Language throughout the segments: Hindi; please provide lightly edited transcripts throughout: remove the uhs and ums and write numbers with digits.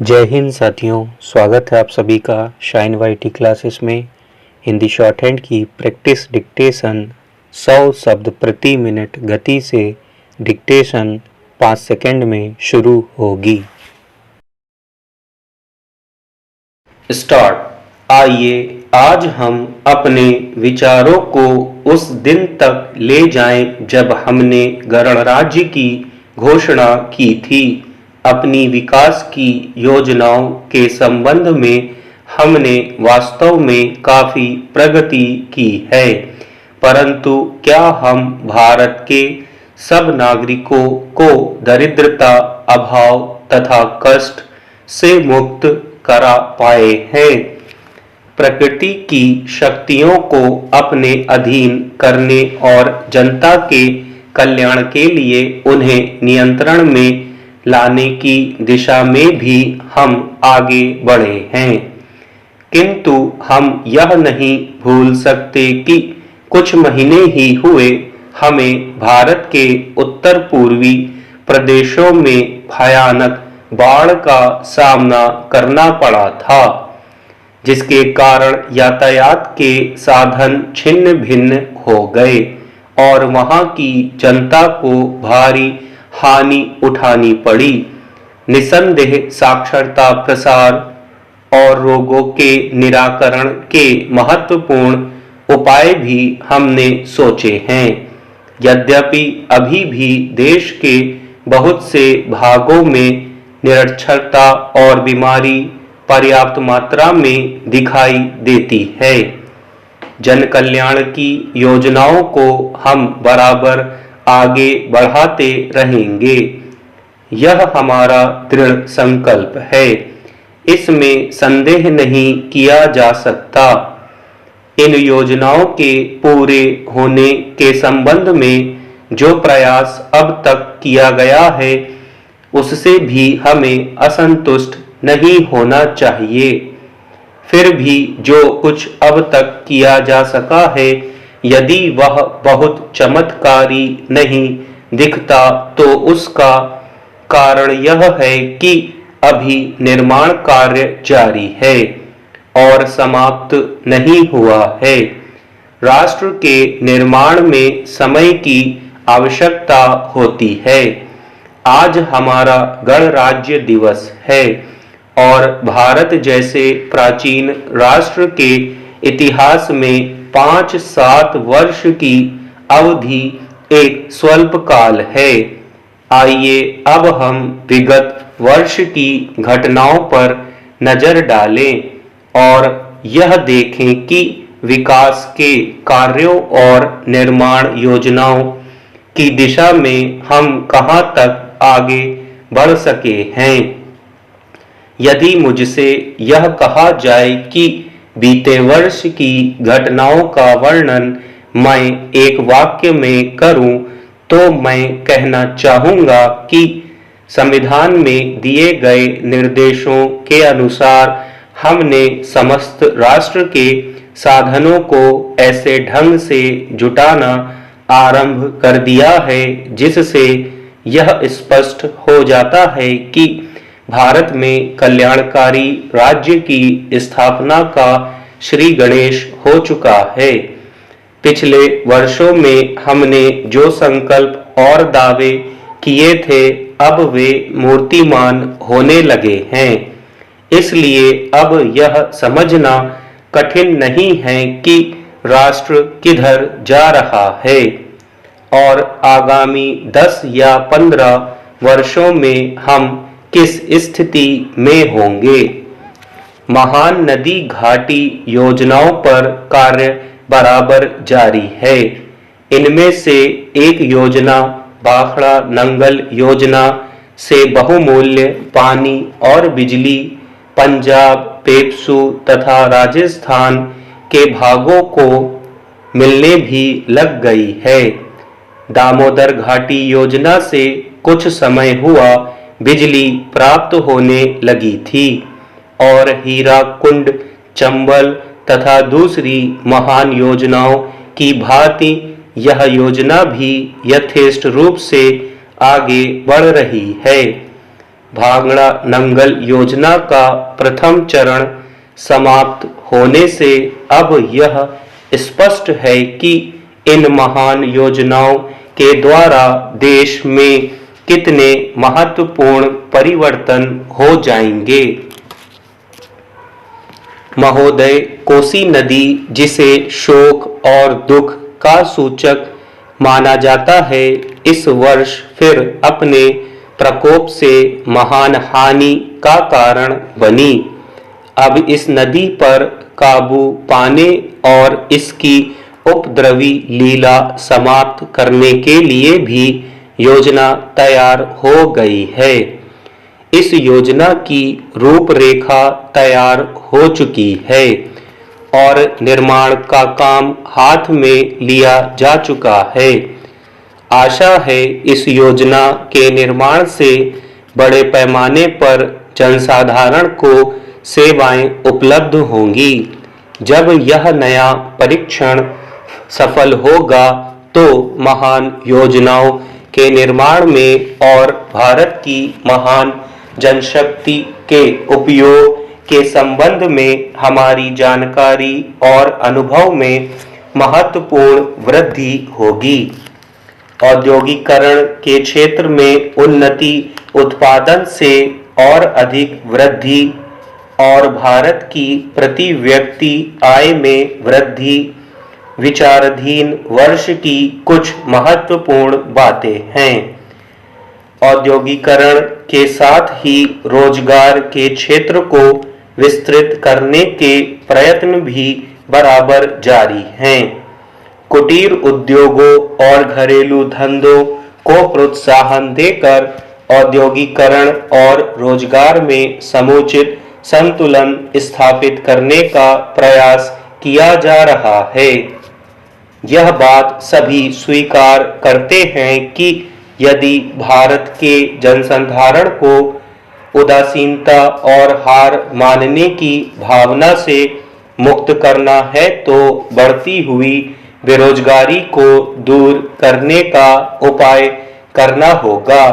जय हिंद साथियों, स्वागत है आप सभी का शाइन वाईटी क्लासेस में। हिंदी शॉर्ट हैंड की प्रैक्टिस डिक्टेशन 100 शब्द प्रति मिनट गति से डिक्टेशन 5 सेकंड में शुरू होगी। स्टार्ट। आइए आज हम अपने विचारों को उस दिन तक ले जाएं जब हमने गणराज्य की घोषणा की थी। अपनी विकास की योजनाओं के संबंध में हमने वास्तव में काफी प्रगति की है, परंतु क्या हम भारत के सब नागरिकों को दरिद्रता, अभाव तथा कष्ट से मुक्त करा पाए हैं? प्रकृति की शक्तियों को अपने अधीन करने और जनता के कल्याण के लिए उन्हें नियंत्रण में लाने की दिशा में भी हम आगे बढ़े हैं, किंतु हम यह नहीं भूल सकते कि कुछ महीने ही हुए हमें भारत के उत्तर पूर्वी प्रदेशों में भयानक बाढ़ का सामना करना पड़ा था, जिसके कारण यातायात के साधन छिन्न भिन्न हो गए और वहां की जनता को भारी हानि उठानी पड़ी। निसंदेह साक्षरता प्रसार और रोगों के निराकरण के महत्वपूर्ण उपाय भी हमने सोचे हैं। यद्यपि अभी भी देश के बहुत से भागों में निरक्षरता और बीमारी पर्याप्त मात्रा में दिखाई देती है। जन कल्याण की योजनाओं को हम बराबर आगे बढ़ाते रहेंगे, यह हमारा दृढ़ संकल्प है, इसमें संदेह नहीं किया जा सकता। इन योजनाओं के पूरे होने के संबंध में जो प्रयास अब तक किया गया है, उससे भी हमें असंतुष्ट नहीं होना चाहिए। फिर भी जो कुछ अब तक किया जा सका है, यदि वह बहुत चमत्कारी नहीं दिखता तो उसका कारण यह है कि अभी निर्माण कार्य जारी है और समाप्त नहीं हुआ है। राष्ट्र के निर्माण में समय की आवश्यकता होती है। आज हमारा गणराज्य दिवस है और भारत जैसे प्राचीन राष्ट्र के इतिहास में 5-7 वर्ष की अवधि एक स्वल्प काल है। आइए अब हम विगत वर्ष की घटनाओं पर नजर डालें और यह देखें कि विकास के कार्यों और निर्माण योजनाओं की दिशा में हम कहां तक आगे बढ़ सके हैं। यदि मुझसे यह कहा जाए कि बीते वर्ष की घटनाओं का वर्णन मैं एक वाक्य में करूं, तो मैं कहना चाहूंगा कि संविधान में दिए गए निर्देशों के अनुसार हमने समस्त राष्ट्र के साधनों को ऐसे ढंग से जुटाना आरंभ कर दिया है जिससे यह स्पष्ट हो जाता है कि भारत में कल्याणकारी राज्य की स्थापना का श्री गणेश हो चुका है। पिछले वर्षों में हमने जो संकल्प और दावे किए थे, अब वे मूर्तिमान होने लगे हैं। इसलिए अब यह समझना कठिन नहीं है कि राष्ट्र किधर जा रहा है और आगामी 10 या 15 वर्षों में हम किस स्थिति में होंगे। महान नदी घाटी योजनाओं पर कार्य बराबर जारी है। इनमें से एक योजना भाखड़ा नंगल योजना से बहुमूल्य पानी और बिजली पंजाब, पेप्सू तथा राजस्थान के भागों को मिलने भी लग गई है। दामोदर घाटी योजना से कुछ समय हुआ बिजली प्राप्त होने लगी थी और हीराकुंड, चंबल तथा दूसरी महान योजनाओं की भांति यह योजना भी यथेष्ट रूप से आगे बढ़ रही है। भांगड़ा नंगल योजना का प्रथम चरण समाप्त होने से अब यह स्पष्ट है कि इन महान योजनाओं के द्वारा देश में कितने महत्वपूर्ण परिवर्तन हो जाएंगे। महोदय, कोसी नदी, जिसे शोक और दुख का सूचक माना जाता है, इस वर्ष फिर अपने प्रकोप से महान हानि का कारण बनी। अब इस नदी पर काबू पाने और इसकी उपद्रवी लीला समाप्त करने के लिए भी योजना तैयार हो गई है। इस योजना की रूपरेखा तैयार हो चुकी है और निर्माण का काम हाथ में लिया जा चुका है। आशा है इस योजना के निर्माण से बड़े पैमाने पर जनसाधारण को सेवाएं उपलब्ध होंगी। जब यह नया परीक्षण सफल होगा तो महान योजनाओं के निर्माण में और भारत की महान जनशक्ति के उपयोग के संबंध में हमारी जानकारी और अनुभव में महत्वपूर्ण वृद्धि होगी। औद्योगिकरण के क्षेत्र में उन्नति, उत्पादन से और अधिक वृद्धि और भारत की प्रति व्यक्ति आय में वृद्धि विचाराधीन वर्ष की कुछ महत्वपूर्ण बातें हैं। औद्योगिकरण के साथ ही रोजगार के क्षेत्र को विस्तृत करने के प्रयत्न भी बराबर जारी हैं। कुटीर उद्योगों और घरेलू धंधों को प्रोत्साहन देकर औद्योगिकरण और रोजगार में समुचित संतुलन स्थापित करने का प्रयास किया जा रहा है। यह बात सभी स्वीकार करते हैं कि यदि भारत के जनसाधारण को उदासीनता और हार मानने की भावना से मुक्त करना है तो बढ़ती हुई बेरोजगारी को दूर करने का उपाय करना होगा।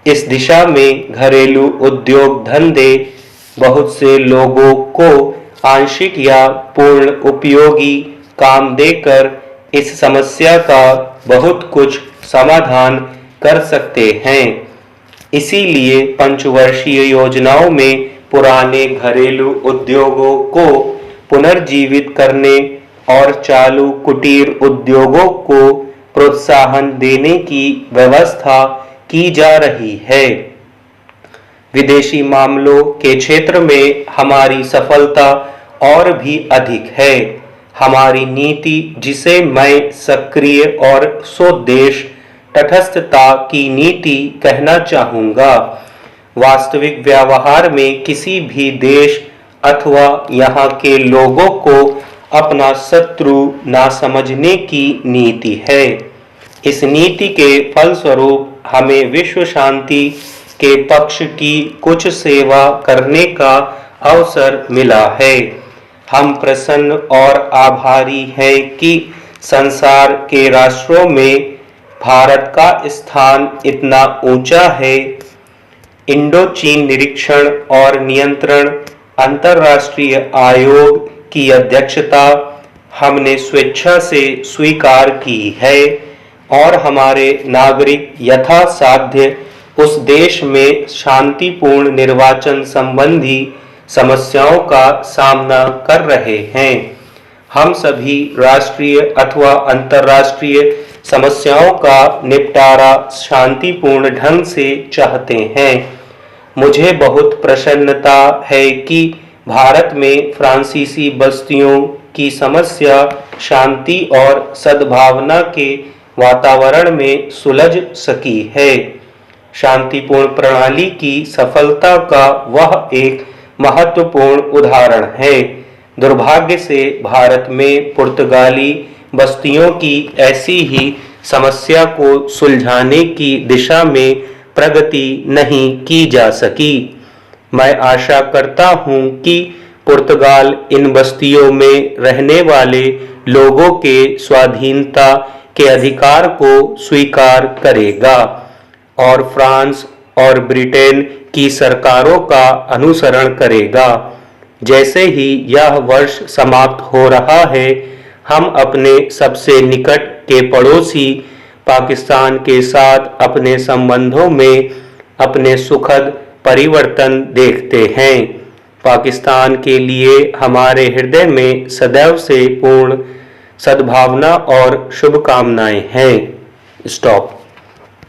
इस दिशा में घरेलू उद्योग धंधे बहुत से लोगों को आंशिक या पूर्ण उपयोगी काम देकर इस समस्या का बहुत कुछ समाधान कर सकते हैं। इसीलिए पंचवर्षीय योजनाओं में पुराने घरेलू उद्योगों को पुनर्जीवित करने और चालू कुटीर उद्योगों को प्रोत्साहन देने की व्यवस्था की जा रही है। विदेशी मामलों के क्षेत्र में हमारी सफलता और भी अधिक है। हमारी नीति, जिसे मैं सक्रिय और स्वदेश तटस्थता की नीति कहना चाहूँगा, वास्तविक व्यवहार में किसी भी देश अथवा यहाँ के लोगों को अपना शत्रु ना समझने की नीति है। इस नीति के फलस्वरूप हमें विश्व शांति के पक्ष की कुछ सेवा करने का अवसर मिला है। हम प्रसन्न और आभारी हैं कि संसार के राष्ट्रों में भारत का स्थान इतना ऊंचा है। इंडो चीन निरीक्षण और नियंत्रण अंतर्राष्ट्रीय आयोग की अध्यक्षता हमने स्वेच्छा से स्वीकार की है और हमारे नागरिक यथासाध्य उस देश में शांतिपूर्ण निर्वाचन संबंधी समस्याओं का सामना कर रहे हैं। हम सभी राष्ट्रीय अथवा अंतर्राष्ट्रीय समस्याओं का निपटारा शांतिपूर्ण ढंग से चाहते हैं। मुझे बहुत प्रसन्नता है कि भारत में फ्रांसीसी बस्तियों की समस्या शांति और सद्भावना के वातावरण में सुलझ सकी है। शांतिपूर्ण प्रणाली की सफलता का वह एक महत्वपूर्ण उदाहरण है। दुर्भाग्य से भारत में पुर्तगाली बस्तियों की ऐसी ही समस्या को सुलझाने की दिशा में प्रगति नहीं की जा सकी। मैं आशा करता हूं कि पुर्तगाल इन बस्तियों में रहने वाले लोगों के स्वाधीनता के अधिकार को स्वीकार करेगा और फ्रांस और ब्रिटेन की सरकारों का अनुसरण करेगा। जैसे ही यह वर्ष समाप्त हो रहा है, हम अपने सबसे निकट के पड़ोसी पाकिस्तान के साथ अपने संबंधों में अपने सुखद परिवर्तन देखते हैं। पाकिस्तान के लिए हमारे हृदय में सदैव से पूर्ण सद्भावना और शुभकामनाएं हैं। स्टॉप।